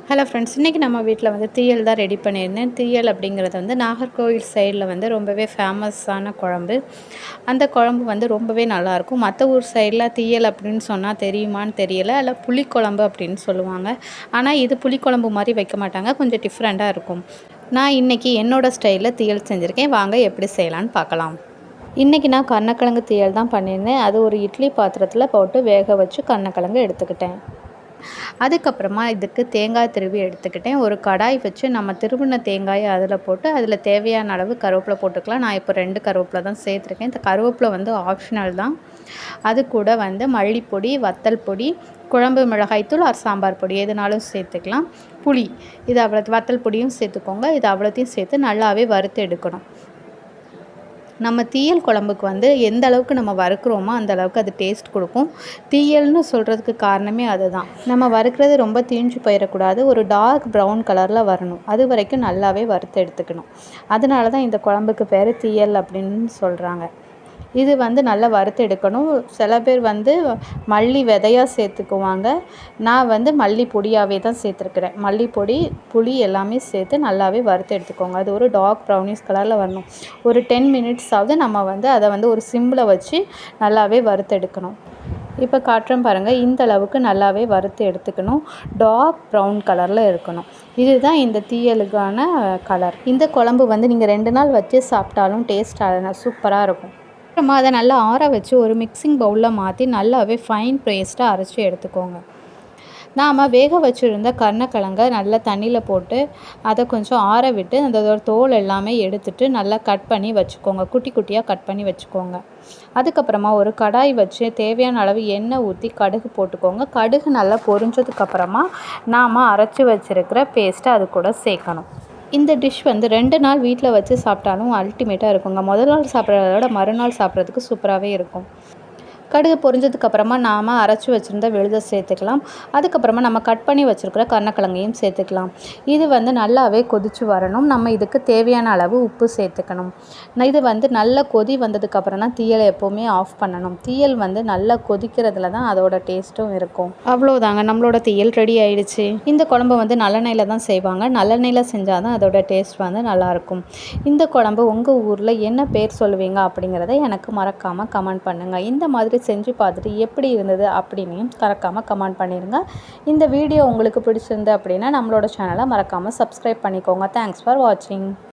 Hello friends, இன்றைக்கி நம்ம வீட்டில் வந்து தீயல் தான் ரெடி பண்ணியிருந்தேன். தீயல் அப்படிங்கிறது வந்து நாகர்கோவில் சைடில் வந்து ரொம்பவே ஃபேமஸான குழம்பு. அந்த குழம்பு வந்து ரொம்பவே நல்லாயிருக்கும். மற்ற ஊர் சைடில் தீயல் அப்படின்னு சொன்னால் தெரியுமான்னு தெரியல. அதில் புளிக்குழம்பு அப்படின்னு சொல்லுவாங்க. ஆனால் இது புளிக்குழம்பு மாதிரி வைக்க மாட்டாங்க, கொஞ்சம் டிஃப்ரெண்ட்டாக இருக்கும். நான் இன்றைக்கி என்னோடய ஸ்டைலில் தீயல் செஞ்சுருக்கேன். வாங்க எப்படி செய்யலான்னு பார்க்கலாம். இன்றைக்கி நான் கருணக்கிழங்கு தீயல் தான் பண்ணியிருந்தேன். அது ஒரு இட்லி பாத்திரத்தில் போட்டு வேக வச்சு கருணக்கிழங்கு எடுத்துக்கிட்டேன். அதுக்கப்புறமா இதுக்கு தேங்காய் திருவி எடுத்துக்கிட்டேன். ஒரு கடாய் வச்சு நம்ம திருவின தேங்காயை அதில் போட்டு அதில் தேவையான அளவு கருவேப்பிலை போட்டுக்கலாம். நான் இப்போ 2 கருவேப்பிலை தான் சேர்த்துருக்கேன். இந்த கருவேப்பிலை வந்து ஆப்ஷனல் தான். அது கூட வந்து மல்லிப்பொடி, வத்தல் பொடி, குழம்பு மிளகாய்த்தூள் ஆர் சாம்பார் பொடி எதுனாலும் சேர்த்துக்கலாம். புளி, இது அவ்வளோ, வத்தல் பொடியும் சேர்த்துக்கோங்க. இது அவ்வளோத்தையும் சேர்த்து நல்லாவே வறுத்து எடுக்கணும். நம்ம தீயல் குழம்புக்கு வந்து எந்த அளவுக்கு நம்ம வறுக்கிறோமோ அந்த அளவுக்கு அது டேஸ்ட் கொடுக்கும். தீயல்னு சொல்கிறதுக்கு காரணமே அதுதான். நம்ம வறுக்கிறது ரொம்ப தீஞ்சு போயிடக்கூடாது. ஒரு டார்க் ப்ரௌன் கலரில் வரணும். அது வரைக்கும் நல்லாவே வறுத்து எடுத்துக்கணும். அதனால தான் இந்த குழம்புக்கு பேர் தீயல் அப்படின்னு சொல்கிறாங்க. இது வந்து நல்லா வறுத்து எடுக்கணும். சில பேர் வந்து மல்லி விதையாக சேர்த்துக்குவாங்க. நான் வந்து மல்லி பொடியாகவே தான் சேர்த்துருக்குறேன். மல்லிப்பொடி, புளி எல்லாமே சேர்த்து நல்லாவே வறுத்து எடுத்துக்கோங்க. அது ஒரு டார்க் ப்ரௌனிஷ் கலரில் வரணும். ஒரு 10 மினிட்ஸாவது நம்ம வந்து அதை வந்து ஒரு சிம்மில் வச்சு நல்லாவே வறுத்து எடுக்கணும். இப்போ காட்டுறேன் பாருங்கள். இந்த அளவுக்கு நல்லாவே வறுத்து எடுத்துக்கணும். டார்க் ப்ரௌன் கலரில் இருக்கணும். இதுதான் இந்த தீயலுக்கான கலர். இந்த குழம்பு வந்து நீங்கள் 2 நாள் வச்சு சாப்பிட்டாலும் டேஸ்ட்டாக சூப்பராக இருக்கும். அப்புறமா அதை நல்லா ஆற வச்சு ஒரு மிக்சிங் பவுலில் மாற்றி நல்லாவே ஃபைன் பேஸ்ட்டாக அரைச்சி எடுத்துக்கோங்க. நாம் வேக வச்சுருந்த கருணக்கிழங்கை நல்லா தண்ணியில் போட்டு அதை கொஞ்சம் ஆற விட்டு அந்த தோல் எல்லாமே எடுத்துட்டு நல்லா கட் பண்ணி வச்சுக்கோங்க. குட்டி குட்டியாக கட் பண்ணி வச்சுக்கோங்க. அதுக்கப்புறமா ஒரு கடாய் வச்சு தேவையான அளவு எண்ணெய் ஊற்றி கடுகு போட்டுக்கோங்க. கடுகு நல்லா பொரிஞ்சதுக்கப்புறமா நாம் அரைச்சி வச்சுருக்கிற பேஸ்ட்டை அது கூட சேர்க்கணும். இந்த டிஷ் வந்து 2 நாள் வீட்டில் வச்சு சாப்பிட்டாலும் அல்டிமேட்டாக இருக்குங்க. முதல் நாள் சாப்பிட்றத விட மறுநாள் சாப்பிட்றதுக்கு சூப்பராகவே இருக்கும். கடுகு பொரிஞ்சதுக்கப்புறமா நாம் அரைச்சி வச்சுருந்த விழுதை சேர்த்துக்கலாம். அதுக்கப்புறமா நம்ம கட் பண்ணி வச்சுருக்கிற கருணக்கிழங்கையும் சேர்த்துக்கலாம். இது வந்து நல்லாவே கொதித்து வரணும். நம்ம இதுக்கு தேவையான அளவு உப்பு சேர்த்துக்கணும். இது வந்து நல்ல கொதி வந்ததுக்கப்புறம் தான் தீயலை எப்போவுமே ஆஃப் பண்ணணும். தீயல் வந்து நல்லா கொதிக்கிறதுல தான் அதோட டேஸ்ட்டும் இருக்கும். அவ்வளோதாங்க, நம்மளோட தீயல் ரெடி ஆயிடுச்சு. இந்த குழம்பு வந்து நல்லெண்ணெயில் தான் செய்வாங்க. நல்லெண்ணெயில் செஞ்சால் தான் அதோட டேஸ்ட் வந்து நல்லாயிருக்கும். இந்த குழம்பு உங்கள் ஊரில் என்ன பேர் சொல்லுவீங்க அப்படிங்கிறத எனக்கு மறக்காமல் கமெண்ட் பண்ணுங்கள். இந்த மாதிரி செஞ்சு பார்த்துட்டு எப்படி இருந்தது அப்படின்னு மறக்காமல் கமெண்ட் பண்ணிடுங்க. இந்த வீடியோ உங்களுக்கு பிடிச்சிருந்து அப்படின்னா நம்மளோட சேனலை மறக்காமல் சப்ஸ்கிரைப் பண்ணிக்கோங்க. தேங்க்ஸ் ஃபார் வாட்சிங்.